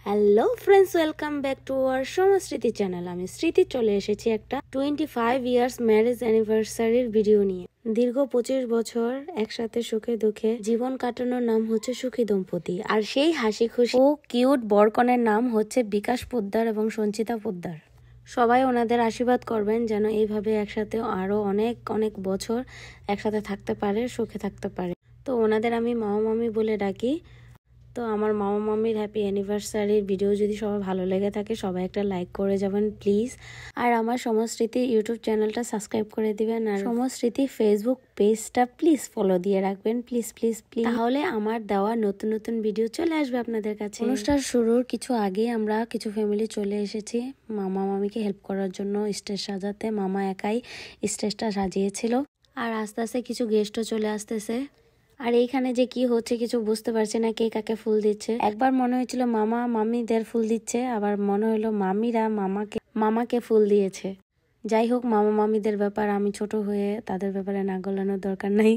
Hello friends, welcome back to our Somsmriti channel. আমি স্মৃতি চলে এসেছি একটা 25 ইয়ার্স ম্যারেজ অ্যানিভার্সারির ভিডিও নিয়ে। দীর্ঘ 25 বছর একসাথে সুখে দুঃখে জীবন কাটানোর নাম হচ্ছে সুখী দম্পতি। আর সেই হাসি খুশি ও কিউট বরকনের নাম হচ্ছে বিকাশ পোদ্দার এবং সঞ্চিতা পোদ্দার। সবাই ওনাদের আশীর্বাদ করবেন যেন এইভাবে একসাথে আরো অনেক অনেক বছর একসাথে থাকতে পারে, সুখে থাকতে পারে। তো ওনাদের আমি মামা মামি বলে ডাকি। তো আমার মামা মামির হ্যাপি অ্যানিভার্সারির ভিডিও যদি সবার ভালো লেগে থাকে সবাই একটা লাইক করে যাবেন প্লিজ। আর আমার সমস্মৃতি ইউটিউব চ্যানেলটা সাবস্ক্রাইব করে দিবেন, আর সমস্মৃতি ফেসবুক পেজটা প্লিজ ফলো দিয়ে রাখবেন প্লিজ প্লিজ প্লিজ। তাহলে আমার দেওয়া নতুন নতুন ভিডিও চলে আসবে আপনাদের কাছে। অনুষ্ঠান শুরুর কিছু আগে আমরা কিছু ফ্যামিলি চলে এসেছি মামা মামিকে হেল্প করার জন্য স্টেজ সাজাতে। মামা একাই স্টেজটা সাজিয়েছিল, আর আস্তে আস্তে কিছু গেস্টও চলে আসতেছে। আর এইখানে যে কি হচ্ছে কিছু বুঝতে পারছি না, কে কাকে ফুল দিচ্ছে। একবার মনে হয়েছিল মামা মামিদের ফুল দিচ্ছে, আবার মনে হলো মামিরা মামাকে ফুল দিয়েছে। যাই হোক, মামা মামিদের ব্যাপার, আমি ছোট হয়ে তাদের ব্যাপারে না গলানোর দরকার নাই।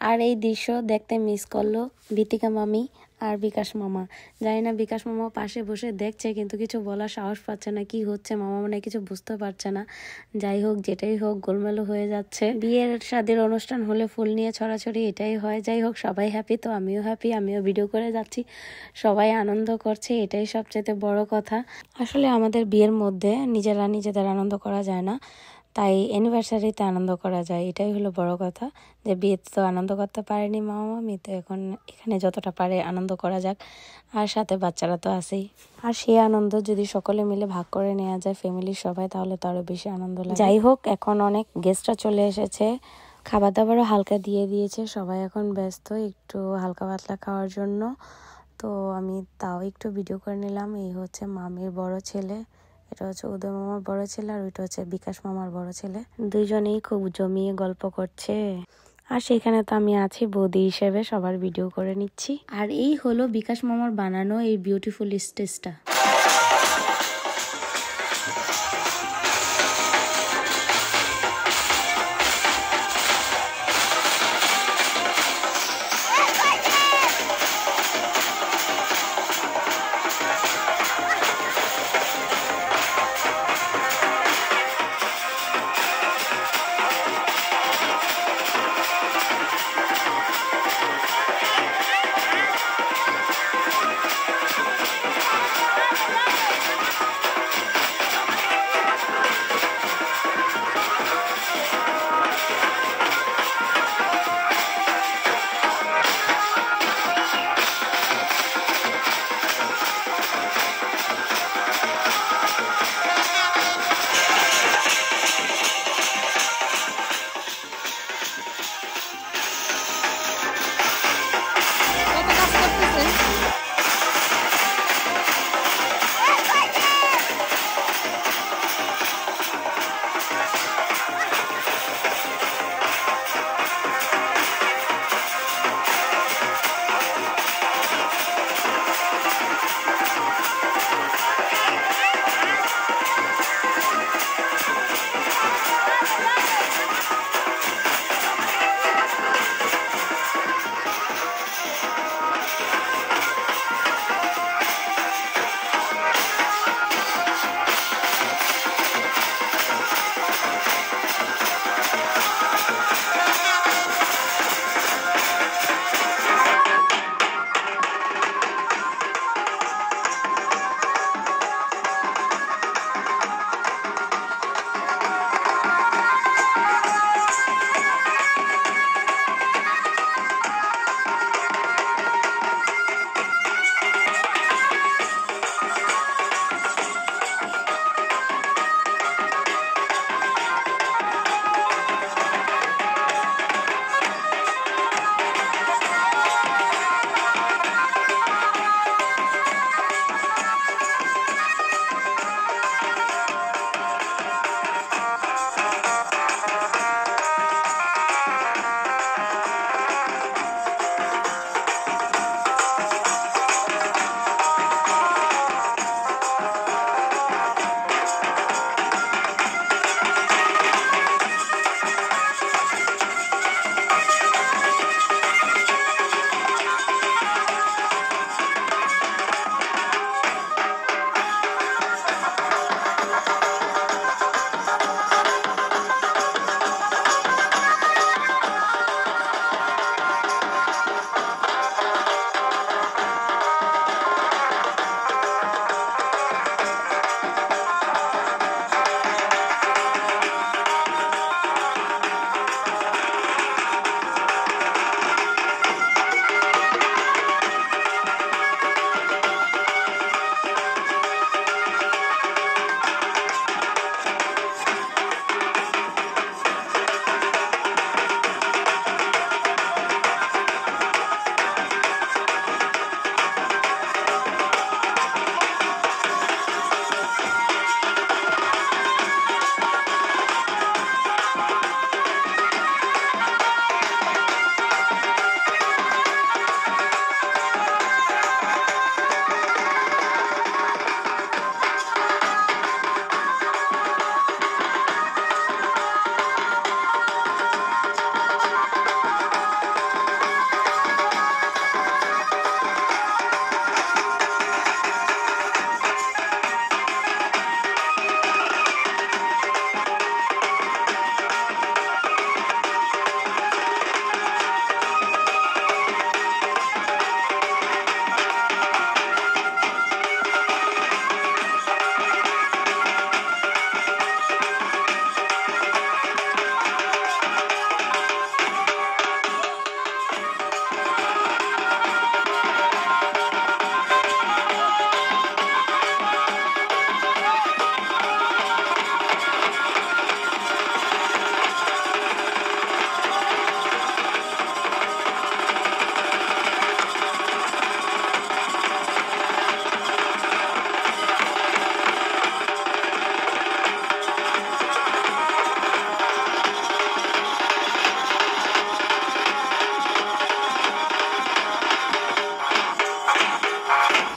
আর এই দৃশ্য দেখতে মিস করলো বিতিকা মামি আর বিকাশ মামা। জানি না বিকাশ মামা পাশে বসে দেখছে কিন্তু কিছু বলার সাহস পাচ্ছে না। কি হচ্ছে মামা মনে কিছু বুঝতে পারছে না। যাই হোক, যেটাই হোক গোলমেলো হয়ে যাচ্ছে। বিয়ের শাদীর অনুষ্ঠান হলে ফুল নিয়ে ছড়াছড়ি এটাই হয়। যাই হোক, সবাই হ্যাপি, তো আমিও হ্যাপি, আমিও ভিডিও করে যাচ্ছি। সবাই আনন্দ করছে, এটাই সবচেয়ে বড় কথা। আসলে আমাদের বিয়ের মধ্যে নিজেদের আনন্দ করা যায় না, তাই অ্যানিভার্সারিতে আনন্দ করা যায়, এটাই হলো বড় কথা। যে বিয়েতে তো আনন্দ করতে পারেনি মামা মামি, তো এখন এখানে যতটা পারে আনন্দ করা যাক। আর সাথে বাচ্চারা তো আছেই, আর সেই আনন্দ যদি সকলে মিলে ভাগ করে নেওয়া যায় ফ্যামিলির সবাই, তাহলে তো আরো বেশি আনন্দ লাগে। যাই হোক, এখন অনেক গেস্টরা চলে এসেছে, খাবার দাবারও হালকা দিয়ে দিয়েছে। সবাই এখন ব্যস্ত একটু হালকা পাতলা খাওয়ার জন্য। তো আমি তাও একটু ভিডিও করে নিলাম। এই হচ্ছে মামির বড় ছেলে, এটা হচ্ছে উদয় মামার বড় ছেলে, আর ওইটা হচ্ছে বিকাশ মামার বড় ছেলে। দুইজনেই খুব জমিয়ে গল্প করছে। আর সেখানে তো আমি আছি বৌদি হিসেবে, সবার ভিডিও করে নিচ্ছি। আর এই হলো বিকাশ মামার বানানো এই বিউটিফুল স্টেজটা।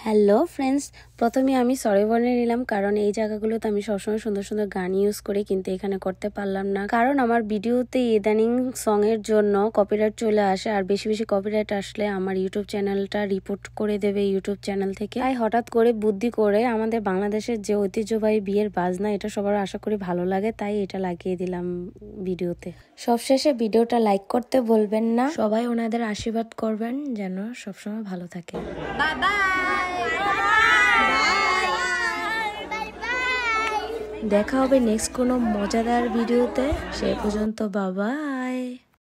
হ্যালো ফ্রেন্ডস, প্রথমে আমি সরি বলে নিলাম কারণ এই জায়গাগুলোতে আমি সবসময় সুন্দর সুন্দর গান ইউজ করি, কিন্তু এখানে করতে পারলাম না কারণ আমার ভিডিওতে ইদানিং সং এর জন্য কপিরাইট চলে আসে, আর বেশি বেশি কপিরাইট আসলে আমার ইউটিউব চ্যানেলটা রিপোর্ট করে দেবে ইউটিউব চ্যানেল থেকে। তাই হঠাৎ করে বুদ্ধি করে আমাদের বাংলাদেশের যে ঐতিহ্যবাহী বিয়ের বাজনা, এটা সবার আশা করি ভালো লাগে, তাই এটা লাগিয়ে দিলাম ভিডিওতে। সবশেষে ভিডিওটা লাইক করতে বলবেন না, সবাই ওনাদের আশীর্বাদ করবেন যেন সবসময় ভালো থাকে। দেখা হবে নেক্সট কোনো মজাদার ভিডিওতে, সে পর্যন্ত বাবা।